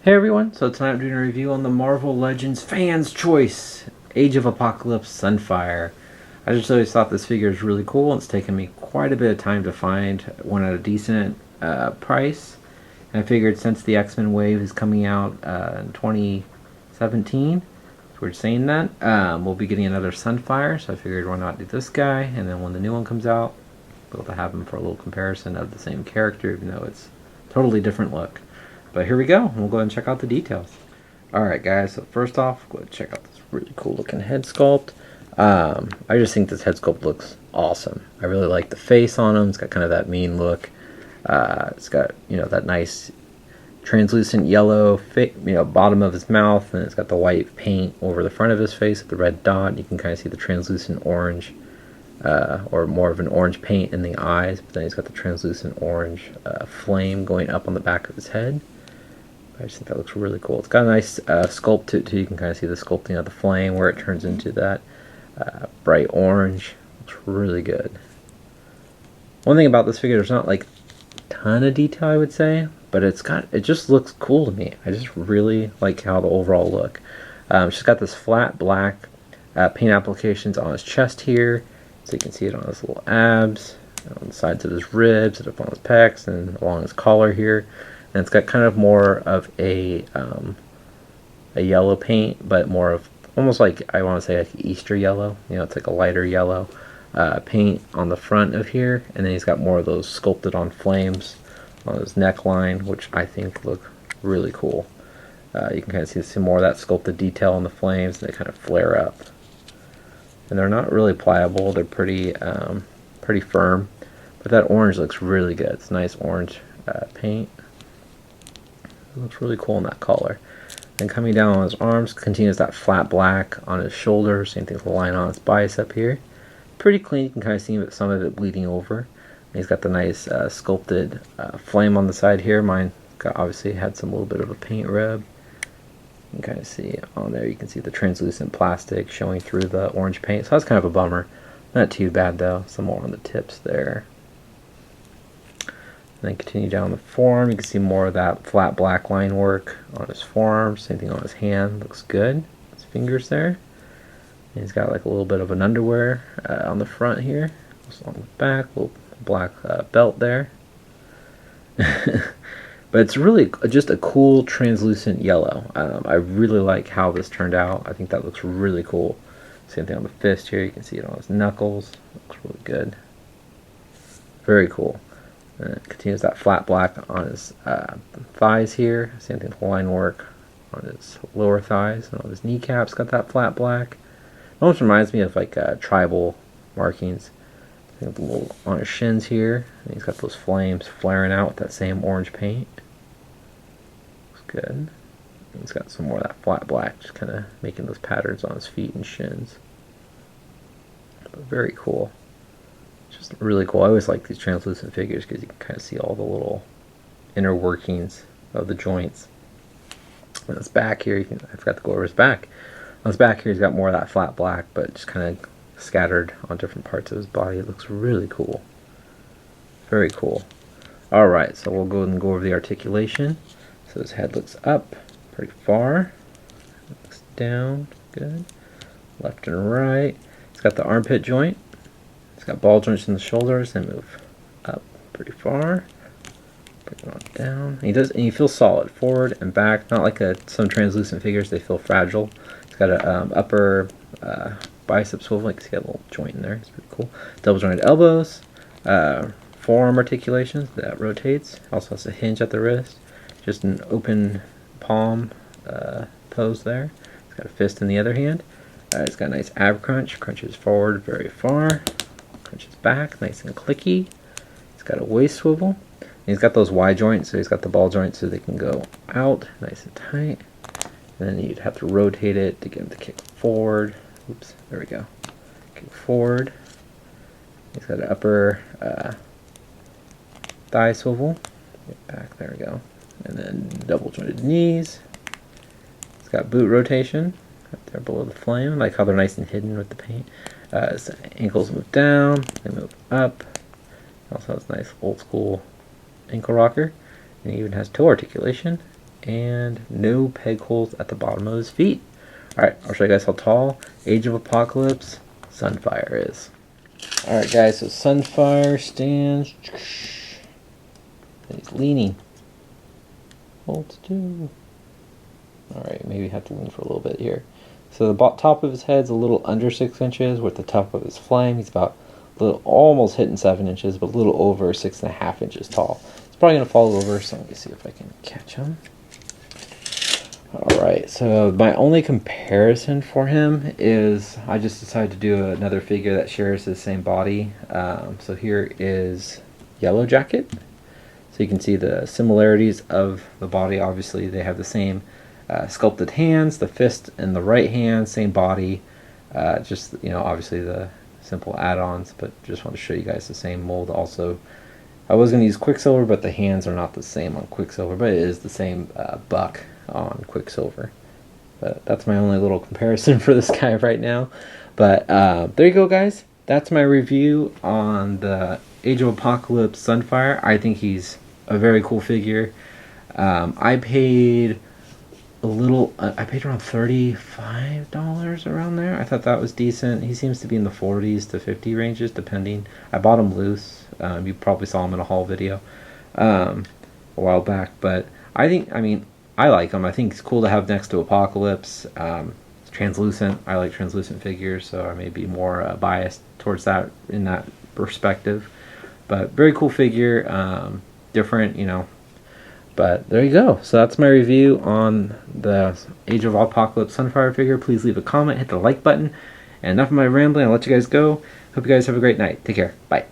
Hey everyone, so tonight I'm doing a review on the Marvel Legends Fans Choice Age of Apocalypse Sunfire. I just always thought this figure is really cool. It's taken me quite a bit of time to find one at a decent price. And I figured since the X-Men wave is coming out in 2017, if we're saying that, we'll be getting another Sunfire, so I figured why not do this guy, and then when the new one comes out, we'll be able to have him for a little comparison of the same character, even though it's a totally different look. But here we go. We'll go ahead and check out the details. Alright guys, so first off, go ahead and check out this really cool looking head sculpt. I just think this head sculpt looks awesome. I really like the face on him. It's got kind of that mean look. It's got, that nice translucent yellow bottom of his mouth, and it's got the white paint over the front of his face with the red dot. You can kind of see the translucent orange, or more of an orange paint in the eyes, but then he's got the translucent orange flame going up on the back of his head. I just think that looks really cool. It's got a nice sculpt to it too. You can kind of see the sculpting of the flame where it turns into that bright orange. Looks really good. One thing about this figure, there's not like a ton of detail, I would say, but it just looks cool to me. I just really like how the overall look. She's got this flat black paint applications on his chest here, so you can see it on his little abs, on the sides of his ribs, and up on his pecs, and along his collar here. And it's got kind of more of a yellow paint, but more of almost like, I want to say, like Easter yellow. It's like a lighter yellow paint on the front of here, and then he's got more of those sculpted on flames on his neckline, which I think look really cool. You can kind of see some more of that sculpted detail on the flames, and they kind of flare up. And they're not really pliable. They're pretty firm, but that orange looks really good. It's nice orange paint. It looks really cool in that collar. And coming down on his arms, continues that flat black on his shoulder. Same thing with the line on his bicep here. Pretty clean. You can kind of see some of it bleeding over. And he's got the nice sculpted flame on the side here. Mine obviously had some little bit of a paint rub. You can kind of see on there, you can see the translucent plastic showing through the orange paint. So that's kind of a bummer. Not too bad though. Some more on the tips there. And then continue down the forearm, you can see more of that flat black line work on his forearm. Same thing on his hand, looks good. His fingers there. And he's got like a little bit of an underwear on the front here. Just on the back, little black belt there. But it's really just a cool translucent yellow. I really like how this turned out. I think that looks really cool. Same thing on the fist here, you can see it on his knuckles. Looks really good. Very cool. And it continues that flat black on his thighs here. Same thing with the line work on his lower thighs and on his kneecaps. Got that flat black. It almost reminds me of like tribal markings. A little on his shins here. And he's got those flames flaring out with that same orange paint. Looks good. And he's got some more of that flat black, just kind of making those patterns on his feet and shins. But very cool. Just really cool. I always like these translucent figures because you can kind of see all the little inner workings of the joints. On his back here, I forgot to go over his back. On his back here, he's got more of that flat black, but just kind of scattered on different parts of his body. It looks really cool. Very cool. Alright, so we'll go ahead and go over the articulation. So his head looks up pretty far. Looks down, good. Left and right. He's got the armpit joint. He's got ball joints in the shoulders. They move up pretty far. Bring it on down. And he feels solid, forward and back. Not like some translucent figures; they feel fragile. He's got a upper bicep swivel. He's got a little joint in there. It's pretty cool. Double jointed elbows. Forearm articulations that rotates. Also has a hinge at the wrist. Just an open palm pose there. He's got a fist in the other hand. He's got a nice ab crunch. Crunches forward very far. Crunches back, nice and clicky. He's got a waist swivel. And he's got those Y joints, so he's got the ball joints so they can go out nice and tight. And then you'd have to rotate it to get him to kick forward. Oops, there we go. Kick forward. He's got an upper thigh swivel. Get back, there we go. And then double jointed knees. He's got boot rotation up there below the flame. I like how they're nice and hidden with the paint. So ankles move down, they move up. Also has a nice old school ankle rocker. And it even has toe articulation. and no peg holes at the bottom of his feet. Alright, I'll show you guys how tall Age of Apocalypse Sunfire is. Alright guys, so Sunfire stands, and he's leaning. Hold still. Alright, maybe have to lean for a little bit here. So the top of his head's a little under 6 inches, with the top of his flame, he's about a little, almost hitting 7 inches, but a little over 6.5 inches tall. It's probably going to fall over, so let me see if I can catch him. Alright, so my only comparison for him is I just decided to do another figure that shares the same body. So here is Yellow Jacket. So you can see the similarities of the body. Obviously they have the same sculpted hands, the fist in the right hand, same body. Just, you know, obviously the simple add-ons, but just want to show you guys the same mold. Also, I was going to use Quicksilver, but the hands are not the same on Quicksilver, but it is the same buck on Quicksilver. But that's my only little comparison for this guy right now. But there you go, guys. That's my review on the Age of Apocalypse Sunfire. I think he's a very cool figure. I paid a little, I paid around $35 around there. I thought that was decent. He seems to be in the 40s to 50 ranges, depending. I bought him loose. You probably saw him in a haul video a while back. But I think, I mean, I like him. I think it's cool to have next to Apocalypse. It's translucent. I like translucent figures, so I may be more biased towards that in that perspective. But very cool figure. Different, you know. But there you go. So that's my review on the Age of Apocalypse Sunfire figure. Please leave a comment, hit the like button. And enough of my rambling. I'll let you guys go. Hope you guys have a great night. Take care. Bye.